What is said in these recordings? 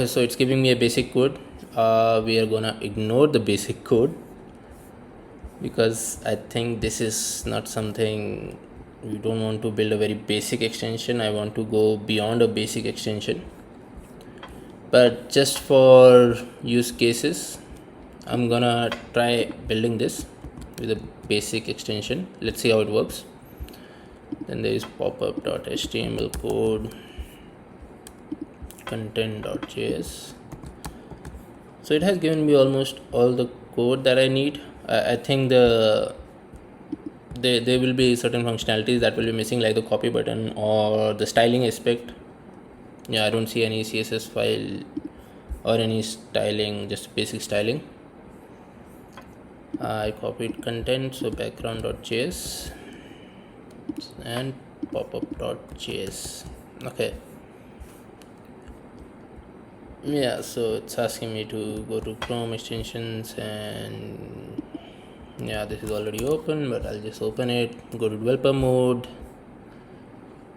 Okay, so it's giving me a basic code. We are gonna ignore the basic code because I think this is not something we don't want to build a very basic extension. I want to go beyond a basic extension, but just for use cases I'm gonna try building this with a basic extension. Let's see how it works. Then there is popup.html code, content.js. So it has given me almost all the code that I need. I think there will be certain functionalities that will be missing, like the copy button or the styling aspect. Yeah, I don't see any CSS file or any styling, just basic styling. I copied content, so background.js and popup.js. Okay. Yeah, so it's asking me to go to Chrome extensions, and yeah, this is already open, but I'll just open it, go to developer mode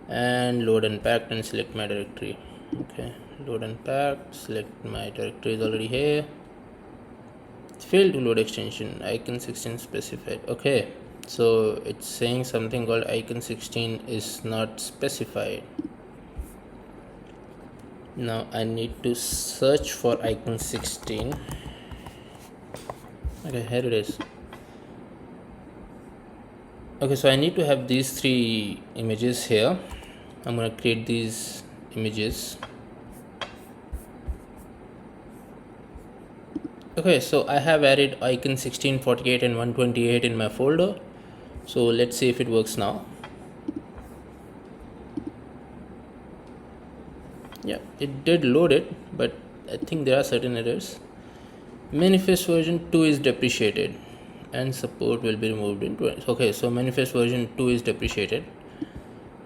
and load unpacked and select my directory. Okay, load unpacked, select my directory is already here. It failed to load extension, icon 16 specified. Okay, so it's saying something called icon 16 is not specified. Now I need to search for icon 16. Okay, here it is. Okay, so I need to have these three images here. I'm gonna create these images. Okay, so I have added icon 16, 48 and 128 in my folder. So let's see if it works now. Yeah, it did load it, but I think there are certain errors. Manifest version 2 is deprecated and support will be removed in 20. Okay, so manifest version 2 is deprecated,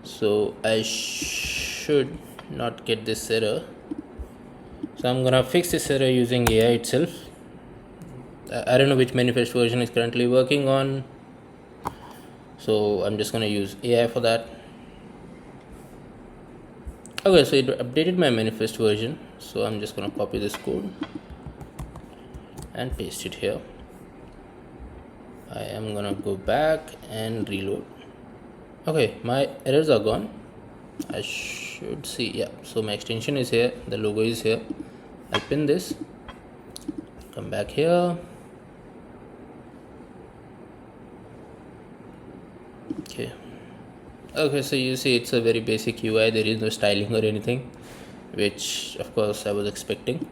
so I should not get this error. So I'm gonna fix this error using AI itself. I don't know which manifest version is currently working on, so I'm just gonna use AI for that. Okay, so it updated my manifest version, so I'm just gonna copy this code and paste it here. I am gonna go back and reload. Okay, my errors are gone. I should see, yeah, so my extension is here, the logo is here. I'll pin this, come back here. Okay, so you see it's a very basic UI. There is no styling or anything, which of course I was expecting.